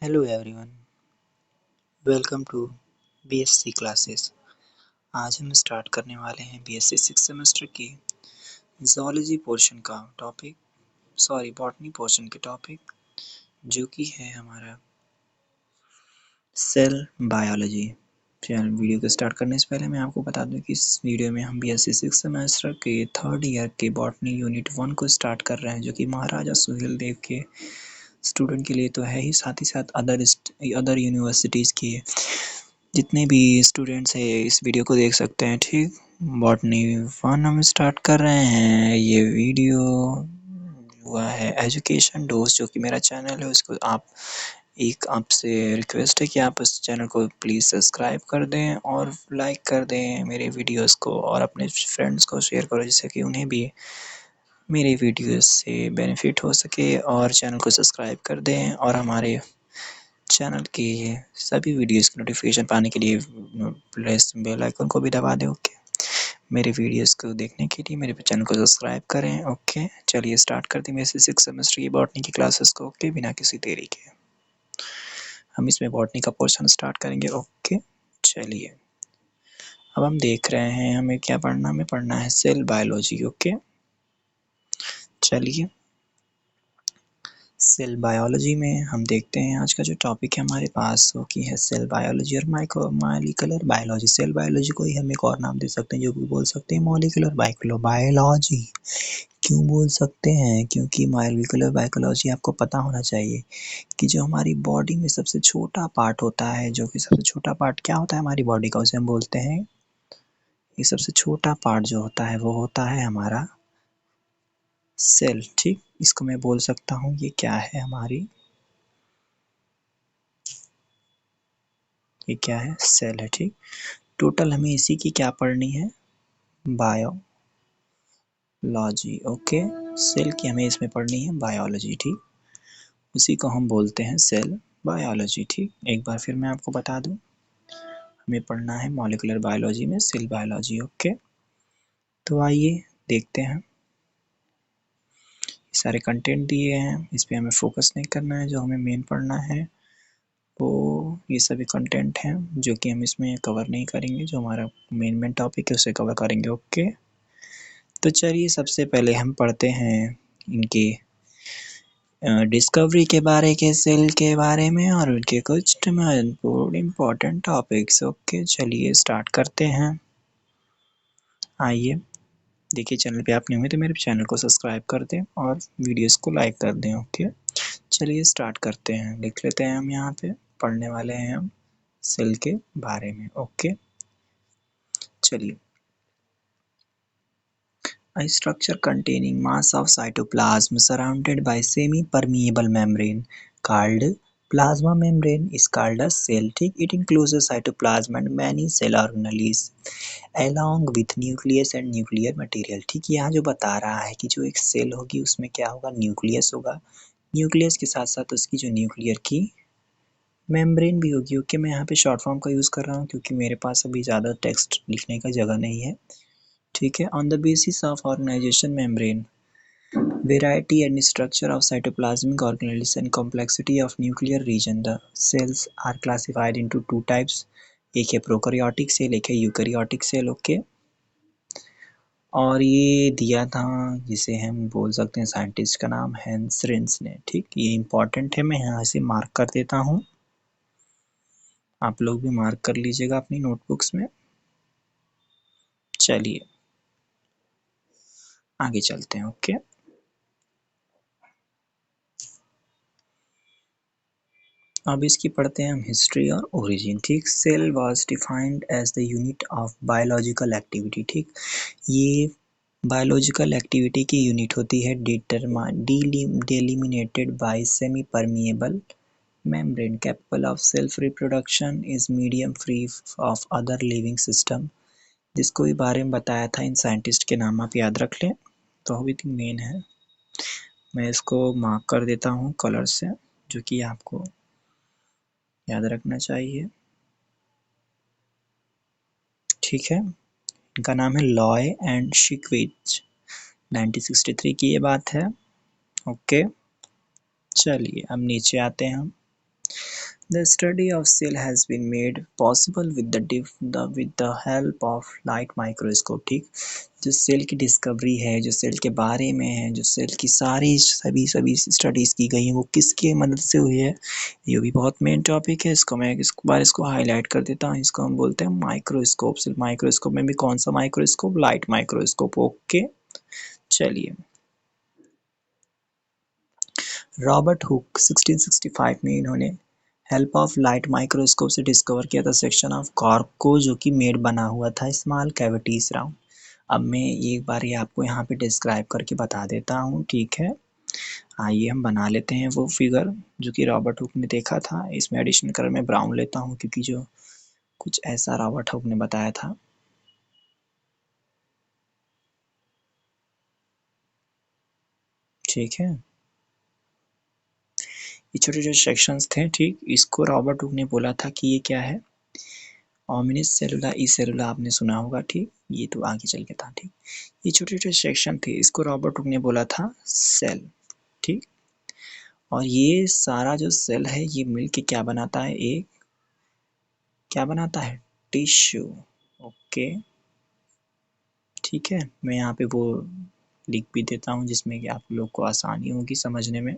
Hello everyone, welcome to BSc classes. आज हम start करने वाले हैं बीएससी 6 सेमेस्टर की ज़ूलॉजी पोर्शन का टॉपिक, बॉटनी पोर्शन के टॉपिक, जो कि है हमारा सेल बायोलॉजी। वीडियो को स्टार्ट करने से पहले मैं आपको बता दूं कि इस वीडियो में हम बीएससी 6 सेमेस्टर के 3rd ईयर के बॉटनी यूनिट 1 को स्टार्ट कर रहे हैं, जो कि महाराजा सुहेलदेव के स्टूडेंट के लिए तो है ही, साथ ही साथ अदर यूनिवर्सिटीज़ के जितने भी स्टूडेंट्स हैं इस वीडियो को देख सकते हैं। ठीक, बॉटनी 1 हम स्टार्ट कर रहे हैं। ये वीडियो हुआ है एजुकेशन डोज, जो कि मेरा चैनल है, उसको आपसे रिक्वेस्ट है कि आप इस चैनल को प्लीज़ सब्सक्राइब कर दें और लाइक कर दें मेरे वीडियोस को, और अपने फ्रेंड्स को शेयर करो, जिससे कि उन्हें भी मेरे वीडियोस से बेनिफिट हो सके। और चैनल को सब्सक्राइब कर दें और हमारे चैनल के सभी वीडियोस की नोटिफिकेशन पाने के लिए प्रेस बेल आइकन को भी दबा दें। ओके, मेरे वीडियोस को देखने के लिए मेरे चैनल को सब्सक्राइब करें। ओके, चलिए स्टार्ट करते हैं मेरे 6 सेमेस्टर की बॉटनी की क्लासेस को। ओके, बिना किसी देरी के हम इसमें बॉटनी का पोर्शन स्टार्ट करेंगे। ओके, चलिए अब हम देख रहे हैं हमें क्या पढ़ना, हमें पढ़ना है सेल बायोलॉजी। ओके, चलिए सेल बायोलॉजी में हम देखते हैं आज का जो टॉपिक है हमारे पास, वो की है सेल बायोलॉजी और मॉलिक्यूलर बायोलॉजी। सेल बायोलॉजी को ही हम एक और नाम दे सकते हैं, जो भी बोल सकते हैं मॉलिक्यूलर बायोलॉजी। क्यों बोल सकते हैं? क्योंकि मॉलिक्यूलर बायोलॉजी आपको पता होना चाहिए कि जो हमारी बॉडी में सबसे छोटा पार्ट होता है, जो कि सबसे छोटा पार्ट क्या होता है हमारी बॉडी का, उसे हम बोलते हैं, ये सबसे छोटा पार्ट जो होता है वो होता है हमारा सेल। ठीक, इसको मैं बोल सकता हूँ ये क्या है हमारी, ये क्या है, सेल है। ठीक, टोटल हमें इसी की क्या पढ़नी है, बायोलॉजी। ओके, सेल की हमें इसमें पढ़नी है बायोलॉजी। ठीक, उसी को हम बोलते हैं सेल बायोलॉजी। ठीक, एक बार फिर मैं आपको बता दूं, हमें पढ़ना है मॉलिक्यूलर बायोलॉजी में सेल बायोलॉजी। ओके, तो आइए देखते हैं। सारे कंटेंट दिए हैं, इस पर हमें फोकस नहीं करना है। जो हमें मेन पढ़ना है वो ये सभी कंटेंट हैं, जो कि हम इसमें कवर नहीं करेंगे। जो हमारा मेन टॉपिक है उसे कवर करेंगे। ओके, तो चलिए सबसे पहले हम पढ़ते हैं इनके डिस्कवरी के बारे के, सेल के बारे में, और उनके कुछ इम्पोर्टेंट टॉपिक्स। ओके, चलिए स्टार्ट करते हैं। आइए देखिए, चैनल पे आप न्यू हैं तो मेरे चैनल को सब्सक्राइब कर दें और वीडियोस को लाइक कर दें। ओके, चलिए स्टार्ट करते हैं। लिख लेते हैं हम, यहाँ पे पढ़ने वाले हैं हम सेल के बारे में। ओके, चलिए, a structure containing mass of cytoplasm surrounded by semi-permeable membrane called plasma membrane is called a cell. ठीक, it includes a cytoplasm and many cell organelles along with nucleus and nuclear material. ठीक, यहाँ जो बता रहा है कि जो एक सेल होगी उसमें क्या होगा, न्यूक्लियस होगा, न्यूक्लियस के साथ साथ उसकी जो न्यूक्लियर की मेम्ब्रेन भी होगी। ओके, मैं यहाँ पे शॉर्ट फॉर्म का यूज़ कर रहा हूँ क्योंकि मेरे पास अभी ज़्यादा टेक्स्ट लिखने का जगह नहीं है। ठीक है, on the basis of organisation membrane variety and structure of cytoplasmic organelles and complexity of nuclear region, the cells are classified into two types. एक है प्रोकैरियोटिक सेल, एक है यूकैरियोटिक सेल। ओके, और ये दिया था जिसे हम बोल सकते हैं, साइंटिस्ट का नाम हैंस रिन्स ने। ठीक, ये इंपॉर्टेंट है, मैं यहाँ से मार्क कर देता हूँ, आप लोग भी मार्क कर लीजिएगा अपनी नोटबुक्स में। चलिए आगे चलते हैं। ओके, अब इसकी पढ़ते हैं हम हिस्ट्री और ओरिजिन। ठीक, cell was defined as the unit of biological activity. ठीक, ये बायोलॉजिकल एक्टिविटी की यूनिट होती है, delimited by semi permeable membrane capable of self reproduction is medium free of other living system। जिसको भी बारे में बताया था, इन साइंटिस्ट के नाम आप याद रख लें, तो भी मेन है। मैं इसको मार्क कर देता हूँ कलर से, जो कि आपको याद रखना चाहिए। ठीक है, इनका नाम है लॉय एंड शिकविच, 1963 की ये बात है। ओके, चलिए अब नीचे आते हैं हम। The study of cell has been made possible with the help of light microscope. ठीक, जो सेल की डिस्कवरी है, जो सेल के बारे में है, जो सेल की सारी सभी स्टडीज़ की गई हैं, वो किसकी मदद से हुई है, ये भी बहुत मेन टॉपिक है। इसको मैं इस बार इसको हाईलाइट कर देता हूँ। इसको हम बोलते हैं माइक्रोस्कोप। सिर्फ माइक्रोस्कोप में भी कौन सा माइक्रोस्कोप? Light microscope. ओके, चलिए। रॉबर्ट हुक 1665 में इन्होंने हेल्प ऑफ लाइट माइक्रोस्कोप से डिस्कवर किया था सेक्शन ऑफ कॉर्क को, जो कि मेड बना हुआ था स्मॉल कैविटीज राउंड। अब मैं एक बार ये आपको यहाँ पे डिस्क्राइब करके बता देता हूँ, ठीक है। आइए हम बना लेते हैं वो फिगर जो कि रॉबर्ट हुक ने देखा था। इसमें एडिशनल कलर में ब्राउन लेता हूँ, क्योंकि जो कुछ ऐसा रॉबर्ट हुक ने बताया था। ठीक है, ये छोटे छोटे सेक्शंस थे। ठीक, इसको रॉबर्ट हुक ने बोला था कि ये क्या है, ओमिनिस सेलुला ई सेलुला आपने सुना होगा। ठीक, ये तो आगे चल के था। ठीक, ये छोटे छोटे सेक्शन थे, इसको रॉबर्ट हुक ने बोला था सेल। ठीक, और ये सारा जो सेल है ये मिल के क्या बनाता है, एक क्या बनाता है, टिश्यू। ओके, ठीक है, मैं यहाँ पे वो लिख भी देता हूँ जिसमें कि आप लोग को आसानी होगी समझने में।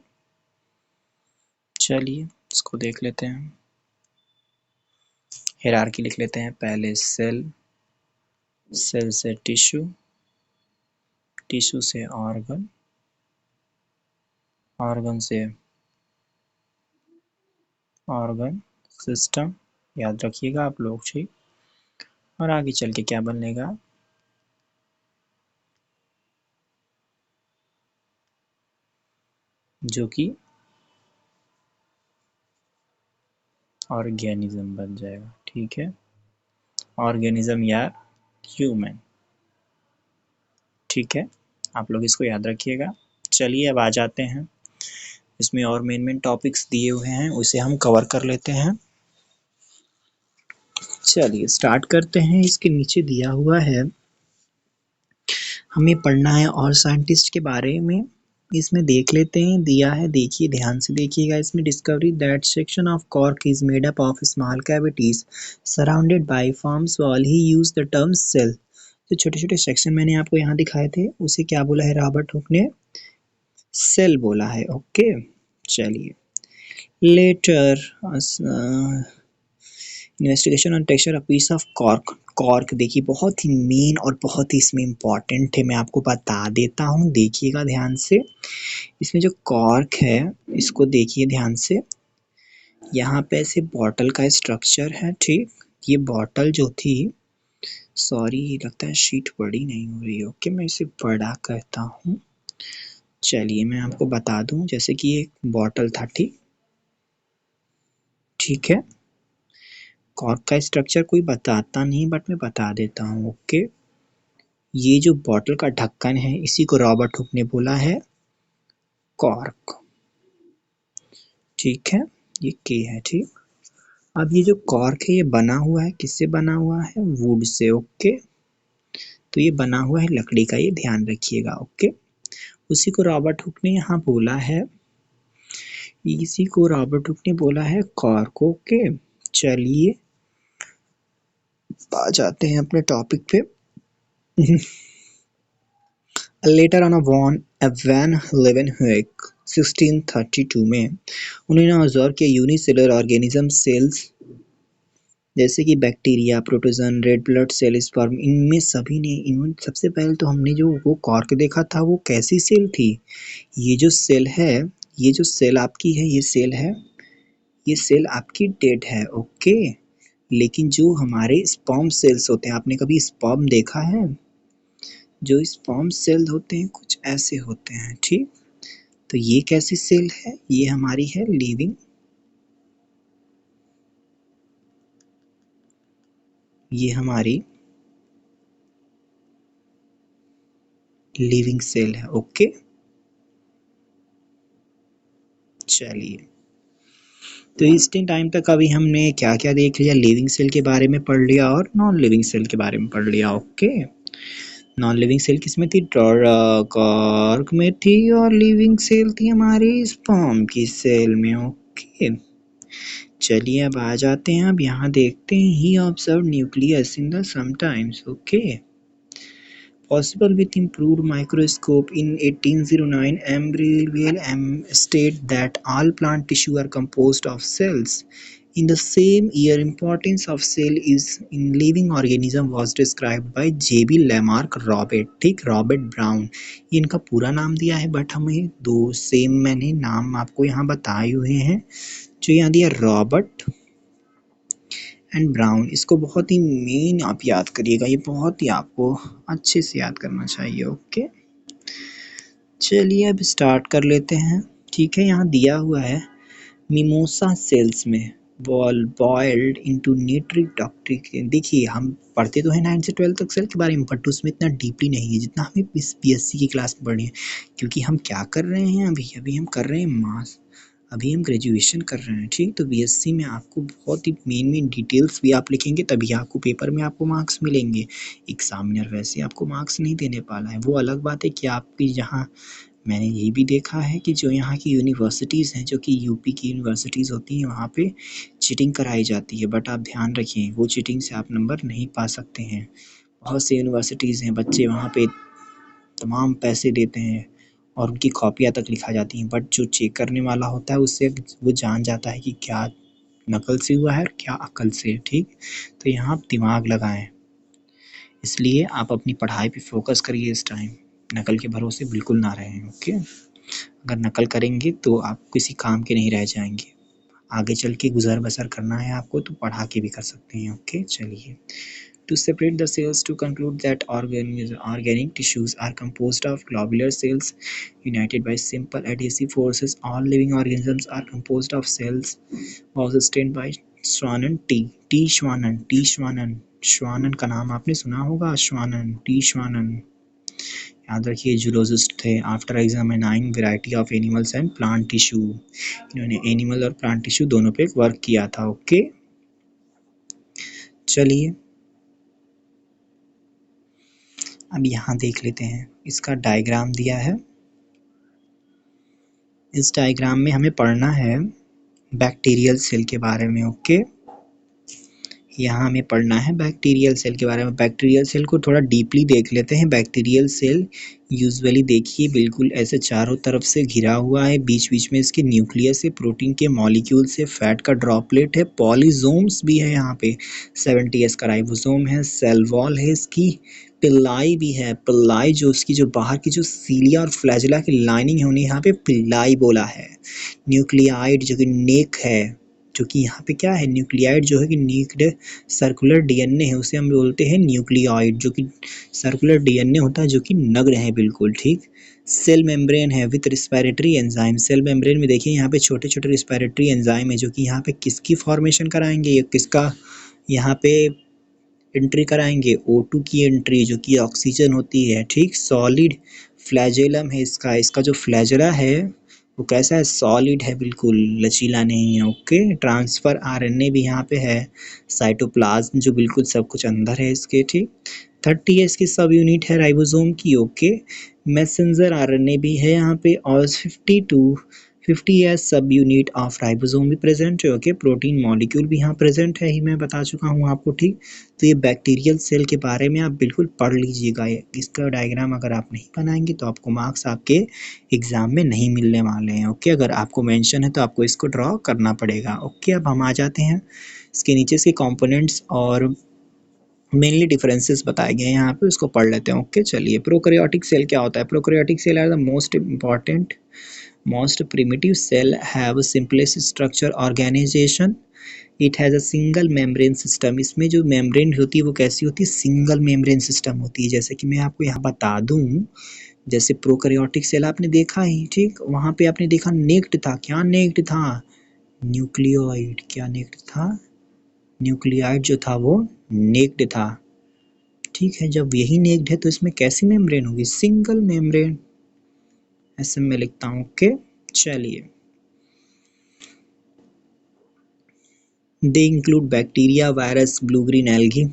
चलिए इसको देख लेते हैं। हायरार्की लिख लेते हैं, पहले सेल, सेल से टिश्यू, टिश्यू से ऑर्गन, ऑर्गन से ऑर्गन सिस्टम, याद रखिएगा आप लोग। ठीक, और आगे चल के क्या बनेगा, जो कि ऑर्गेनिज्म बन जाएगा। ठीक है, ऑर्गेनिज्म या ह्यूमन। ठीक है, आप लोग इसको याद रखिएगा। चलिए अब आ जाते हैं, इसमें और मेन टॉपिक्स दिए हुए हैं, उसे हम कवर कर लेते हैं। चलिए स्टार्ट करते हैं। इसके नीचे दिया हुआ है, हमें पढ़ना है और साइंटिस्ट के बारे में। इसमें देख लेते हैं, दिया है, देखिए ध्यान से देखिएगा। इसमें discovery that section of cork is made up of small cavities surrounded by forms wall, he use the term cell. जो छोटे छोटे सेक्शन मैंने आपको यहाँ दिखाए थे, उसे क्या बोला है रॉबर्ट हुक ने, सेल बोला है। ओके, चलिए letter investigation on texture a piece of cork. Cork देखिए बहुत ही मेन और बहुत ही इसमें इम्पॉर्टेंट है, मैं आपको बता देता हूँ, देखिएगा ध्यान से। इसमें जो कॉर्क है इसको देखिए ध्यान से, यहाँ पे ऐसे बॉटल का स्ट्रक्चर है। ठीक, ये बॉटल जो थी, सॉरी लगता है शीट बड़ी नहीं हो रही है। ओके, मैं इसे बड़ा कहता हूँ। चलिए मैं आपको बता दूं, जैसे कि ये बॉटल था। ठीक, ठीक है, कॉर्क का स्ट्रक्चर कोई बताता नहीं, बट मैं बता देता हूँ। ओके, ये जो बॉटल का ढक्कन है इसी को रॉबर्ट हुक ने बोला है कॉर्क। ठीक है, ये के है। ठीक, अब ये जो कॉर्क है ये बना हुआ है, किससे बना हुआ है, वुड से। ओके, तो ये बना हुआ है लकड़ी का, ये ध्यान रखिएगा। ओके, उसी को रॉबर्ट हुक ने यहाँ बोला है, इसी को रॉबर्ट हुक ने बोला है कॉर्क। ओके, चलिए आ जाते हैं अपने टॉपिक पे। लेटर ऑन वैन लेवेनहुइक 1632 में उन्होंने ऑब्जर्व किया यूनिसेलुलर ऑर्गेनिज्म सेल्स जैसे कि bacteria, protozoan, red blood cell, sperm, इनमें सभी ने, इन्होंने सबसे पहले तो हमने जो वो कॉर्क देखा था वो कैसी सेल थी, ये जो सेल है, ये जो सेल आपकी है, ये सेल है, ये सेल आपकी डेड है। ओके, लेकिन जो हमारे स्पर्म सेल्स होते हैं, आपने कभी स्पर्म देखा है, जो स्पर्म सेल होते हैं कुछ ऐसे होते हैं। ठीक, तो ये कैसी सेल है, ये हमारी है लिविंग, ये हमारी लिविंग सेल है। ओके, चलिए तो इस टाइम तक अभी हमने क्या क्या देख लिया, लिविंग सेल के बारे में पढ़ लिया और नॉन लिविंग सेल के बारे में पढ़ लिया। ओके, नॉन लिविंग सेल किसमें थी, कॉर्क में थी, और लिविंग सेल थी हमारी स्पर्म की सेल में। ओके, चलिए अब आ जाते हैं, अब यहाँ देखते हैं ही observe nucleus in the sometimes. Okay, possible with improved microscope in 1809 Embryville state that all plant tissue are composed of cells. In the same year, importance of cell is in living organism was described by J.B. Lamarck Robert, ठीक, Robert brown, इनका पूरा नाम दिया है but हमें दो same मैंने नाम आपको यहाँ बताए हुए हैं। जो यहाँ दिया रॉबर्ट एंड ब्राउन, इसको बहुत ही मेन आप याद करिएगा, ये बहुत ही आपको अच्छे से याद करना चाहिए। ओके, चलिए अब स्टार्ट कर लेते हैं। ठीक है, यहाँ दिया हुआ है मिमोसा सेल्स में बॉइल्ड इनटू न्यूट्रिक टॉक्सिक। देखिए हम पढ़ते तो हैं 9 से 12 तक सेल के बारे में, बट उसमें इतना डीपली नहीं है जितना हमें इस बीएससी की क्लास में पढ़नी है, क्योंकि हम क्या कर रहे हैं अभी हम कर रहे हैं मास, अभी हम ग्रेजुएशन कर रहे हैं। ठीक, तो बीएससी में आपको बहुत ही मेन डिटेल्स भी आप लिखेंगे तभी आपको पेपर में आपको मार्क्स मिलेंगे। एग्जामिनर वैसे आपको मार्क्स नहीं देने वाला है, वो अलग बात है कि आपकी यहाँ मैंने ये भी देखा है कि जो यहाँ की यूनिवर्सिटीज़ हैं, जो कि यूपी की यूनिवर्सिटीज़ होती हैं, वहाँ पे चीटिंग कराई जाती है, बट आप ध्यान रखिए वो चीटिंग से आप नंबर नहीं पा सकते हैं। बहुत सी यूनिवर्सिटीज़ हैं, बच्चे वहाँ पे तमाम पैसे देते हैं और उनकी कॉपियाँ तक लिखा जाती हैं, बट जो चेक करने वाला होता है उससे वो जान जाता है कि क्या नकल से हुआ है और क्या अकल से। ठीक, तो यहाँ आप दिमाग लगाएं, इसलिए आप अपनी पढ़ाई पे फोकस करिए इस टाइम, नकल के भरोसे बिल्कुल ना रहें। ओके, अगर नकल करेंगे तो आप किसी काम के नहीं रह जाएंगे, आगे चल के गुजर बसर करना है आपको तो पढ़ा के भी कर सकते हैं। ओके, चलिए to separate the cells to conclude that organic tissues are composed of globular cells united by simple adhesive forces. All living organisms are composed of cells was sustained by Schwann T. Schwann का नाम आपने सुना होगा, Schwann याद रखिए, zoologist थे। After examining variety of animals and plant tissue, इन्होंने animal और प्लांट टिश्यू दोनों पे वर्क किया था। ओके, चलिए अब यहाँ देख लेते हैं, इसका डायग्राम दिया है। इस डायग्राम में हमें पढ़ना है बैक्टीरियल सेल के बारे में। ओके, यहाँ हमें पढ़ना है बैक्टीरियल सेल के बारे में। बैक्टीरियल सेल को थोड़ा डीपली देख लेते हैं। बैक्टीरियल सेल यूजुअली देखिए बिल्कुल ऐसे चारों तरफ से घिरा हुआ है, बीच बीच में इसके न्यूक्लियस है, प्रोटीन के मॉलिक्यूल से, फैट का ड्रॉपलेट है, पॉलीजोम्स भी है यहाँ पे, 70s का राइबोसोम है, सेल वॉल है इसकी, पिल्लाई भी है। पिल्लाई जो उसकी जो बाहर की जो सीलिया और फ्लैजिला की लाइनिंग है उन्हें यहाँ पे पिल्लाई बोला है। न्यूक्लियाइड जो कि नेक है, जो कि यहाँ पे क्या है, न्यूक्लियाइड जो है कि न्यूक्लिड सर्कुलर डीएनए है, उसे हम बोलते हैं न्यूक्लियाइड, जो कि सर्कुलर डीएनए होता है, जो कि नग्न है बिल्कुल। ठीक, सेल मेम्ब्रेन है with respiratory enzyme. Cell membrane में देखिए यहाँ पे छोटे छोटे रिस्पिरेटरी एंजाइम है, जो कि यहाँ पे किसकी फॉर्मेशन कराएंगे, या किसका यहाँ पे एंट्री कराएंगे, O2 की एंट्री, जो कि ऑक्सीजन होती है। ठीक, सॉलिड फ्लैजेलम है इसका जो फ्लैजेला है वो कैसा है, सॉलिड है, बिल्कुल लचीला नहीं है। ओके, ट्रांसफर आरएनए भी यहाँ पे है, साइटोप्लाज्म जो बिल्कुल सब कुछ अंदर है इसके। ठीक, 30 इसकी सब यूनिट है राइबोसोम की। ओके, मैसेंजर आरएनए भी है यहाँ पे, और 50 सब यूनिट ऑफ राइबोसोम भी प्रेजेंट है। ओके, प्रोटीन मॉलिक्यूल भी यहाँ प्रेजेंट है, ही मैं बता चुका हूँ आपको। ठीक, तो ये बैक्टीरियल सेल के बारे में आप बिल्कुल पढ़ लीजिएगा। इसका डायग्राम अगर आप नहीं बनाएंगे तो आपको मार्क्स आपके एग्जाम में नहीं मिलने वाले हैं। ओके, अगर आपको मेंशन है तो आपको इसको ड्रॉ करना पड़ेगा। ओके, अब हम आ जाते हैं इसके नीचे से कंपोनेंट्स और मेनली डिफरेंसेस बताए गए हैं यहाँ पे, उसको पढ़ लेते हैं। ओके, चलिए प्रोकैरियोटिक सेल क्या होता है। Prokaryotic cell are the most primitive cell, have simplest structure organization. It has a single membrane system. इसमें जो मेम्ब्रेन होती है वो कैसी होती है, सिंगल मेम्ब्रेन सिस्टम होती है। जैसे कि मैं आपको यहाँ बता दूँ, जैसे प्रोकैरियोटिक सेल आपने देखा ही, ठीक, वहाँ पे आपने देखा नेक्ड था। क्या नेक्ड था, न्यूक्लियोइड। क्या नेक्ड था, न्यूक्लियोइड जो था वो नेक्ड था। ठीक है, जब यही नेक्ड है तो इसमें कैसी मेम्ब्रेन होगी, सिंगल मेम्ब्रेन, ऐसे मैं लिखता हूँ। ओके, चलिए they include bacteria, virus, blue green algae.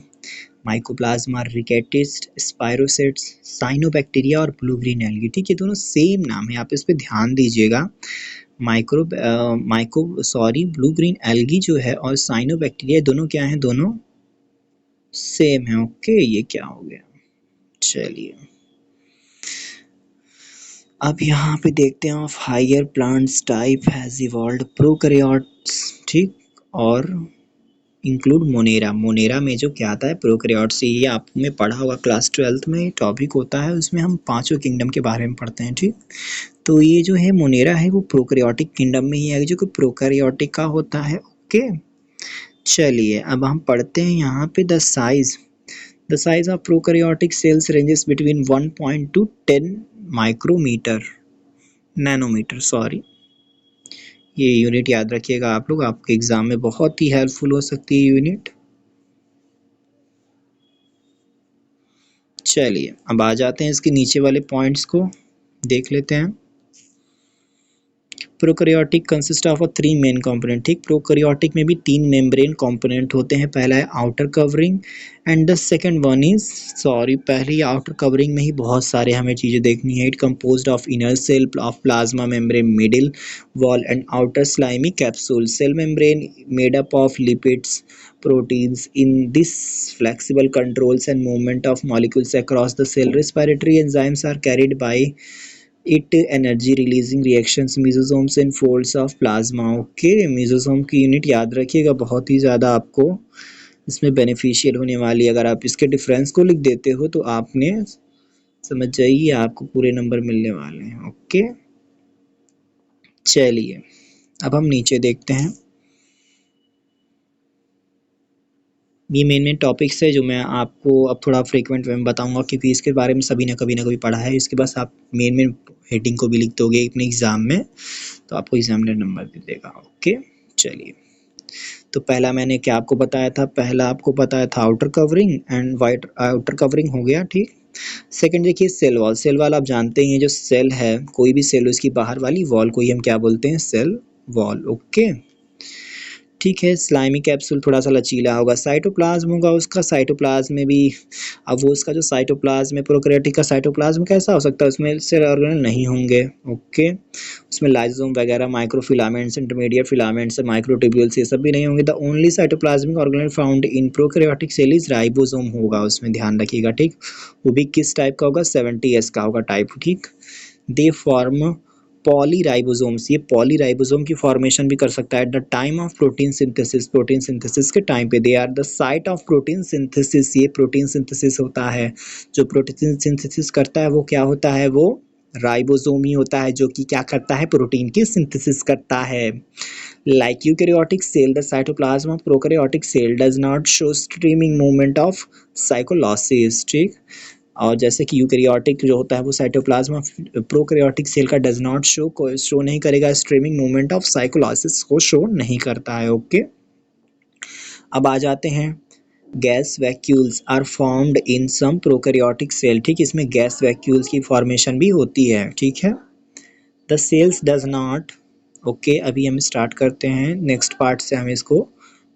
Mycoplasma rickettsia, spirochetes, cyanobacteria और ब्लू ग्रीन एल्गी। ठीक है, दोनों सेम नाम है, आप इस पे ध्यान दीजिएगा। ब्लू ग्रीन एल्गी जो है और साइनोबैक्टीरिया दोनों क्या हैं, दोनों सेम है। ओके, ये क्या हो गया, चलिए अब यहाँ पे देखते हैं of higher plants type has evolved prokaryotes. ठीक, और इंक्लूड मोनेरा। मोनेरा में जो क्या आता है, प्रोकैरियोट्स, ये आपने पढ़ा होगा क्लास 12th में, टॉपिक होता है उसमें हम पांचों किंगडम के बारे में पढ़ते हैं। ठीक, तो ये जो है मोनेरा है वो प्रोकैरियोटिक किंगडम में ही है, जो कि प्रोकैरियोटिक का होता है। ओके, चलिए अब हम पढ़ते हैं यहाँ पे the size of prokaryotic cells ranges between 1 to 10 micrometer, nanometer sorry. ये यूनिट याद रखिएगा आप लोग, आपके एग्जाम में बहुत ही हेल्पफुल हो सकती है यूनिट। चलिए अब आ जाते हैं इसके नीचे वाले पॉइंट्स को देख लेते हैं। Prokaryotic consist of 3 main component. ठीक, प्रोकैरियोटिक में भी 3 मेम्ब्रेन कंपोनेंट होते हैं। पहला है outer covering and the second one is, sorry पहले ही आउटर कवरिंग में ही बहुत सारे हमें चीज़ें देखनी है। It composed of inner cell of plasma membrane, middle wall and outer slimy capsule. Cell membrane made up of lipids, proteins. In this flexible controls and movement of molecules across the cell. Respiratory enzymes are carried by it energy releasing reactions mesosomes and folds of plasma। Okay, mesosome की unit याद रखिएगा, बहुत ही ज़्यादा आपको इसमें beneficial होने वाली है। अगर आप इसके डिफरेंस को लिख देते हो तो आपने समझ जाइए आपको पूरे नंबर मिलने वाले हैं। ओके, चलिए अब हम नीचे देखते हैं। ये मेन टॉपिक्स है जो मैं आपको अब थोड़ा फ्रीक्वेंट वे में बताऊंगा, क्योंकि इसके बारे में सभी ने कभी ना कभी पढ़ा है। इसके बाद आप मेन हेडिंग को भी लिख दोगे अपने एग्ज़ाम में, तो आपको एग्जामिनर नंबर भी देगा। ओके, चलिए तो पहला मैंने क्या आपको बताया था, पहला आपको बताया था outer covering and white outer covering हो गया। ठीक, सेकंड देखिए सेल वॉल। सेल वॉल आप जानते ही हैं, जो सेल है कोई भी सेल उसकी बाहर वाली वॉल को ही हम क्या बोलते हैं, सेल वॉल। ओके, ठीक है, स्लाइमी कैप्सूल थोड़ा सा लचीला होगा। साइटोप्लाज्म होगा उसका, साइटोप्लाज्म में भी अब वो उसका जो साइटोप्लाज्म है, प्रोकैरियोटिक का साइटोप्लाज्म कैसा हो सकता है, उसमें सेल ऑर्गेनेल नहीं होंगे। ओके, उसमें लाइसोसोम वगैरह, माइक्रोफिलामेंट्स, इंटरमीडिएट फिलामेंट्स, माइक्रोट्यूब्यूल्स, ये सब भी नहीं होंगे। The only cytoplasmic organelle found in prokaryotic cell is ribosome होगा, उसमें ध्यान रखिएगा। ठीक, वो भी किस टाइप का होगा, 70S का होगा टाइप। ठीक, दे फॉर्म पॉलीराइबोसोम्स, ये पॉलीराइबोसोम की फॉर्मेशन भी कर सकता है at the time of protein synthesis. Protein synthesis के टाइम पे they are the site of protein synthesis. ये प्रोटीन सिंथेसिस होता है, जो प्रोटीन सिंथेसिस करता है वो क्या होता है, वो राइबोसोम ही होता है, जो कि क्या करता है, प्रोटीन की सिंथेसिस करता है। Like eukaryotic cell, the cytoplasm of prokaryotic cell does not show streaming movement of cyclosis। ठीक, और जैसे कि यूकैरियोटिक जो होता है वो साइटोप्लाज्म ऑफ प्रोकैरियोटिक सेल का डज नॉट शो नहीं करेगा, स्ट्रीमिंग मूवमेंट ऑफ साइकोलॉसिस को शो नहीं करता है। ओके, अब आ जाते हैं gas vacuoles are formed in some prokaryotic cell. ठीक, इसमें गैस वैक्यूल्स की फॉर्मेशन भी होती है। ठीक है, the cells does not. Okay, अभी हम स्टार्ट करते हैं नेक्स्ट पार्ट से, हम इसको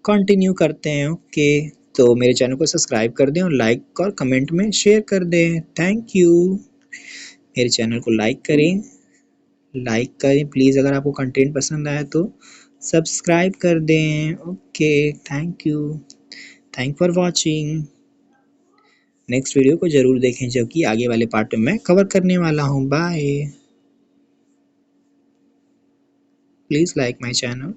कंटिन्यू करते हैं। ओके, तो मेरे चैनल को सब्सक्राइब कर दें और लाइक और कमेंट में शेयर कर दें। Thank you. मेरे चैनल को लाइक करें प्लीज़, अगर आपको कंटेंट पसंद आया तो सब्सक्राइब कर दें। Okay, thank you, thank for watching. Next video को ज़रूर देखें जो कि आगे वाले पार्ट में मैं कवर करने वाला हूँ। Bye, please like my channel.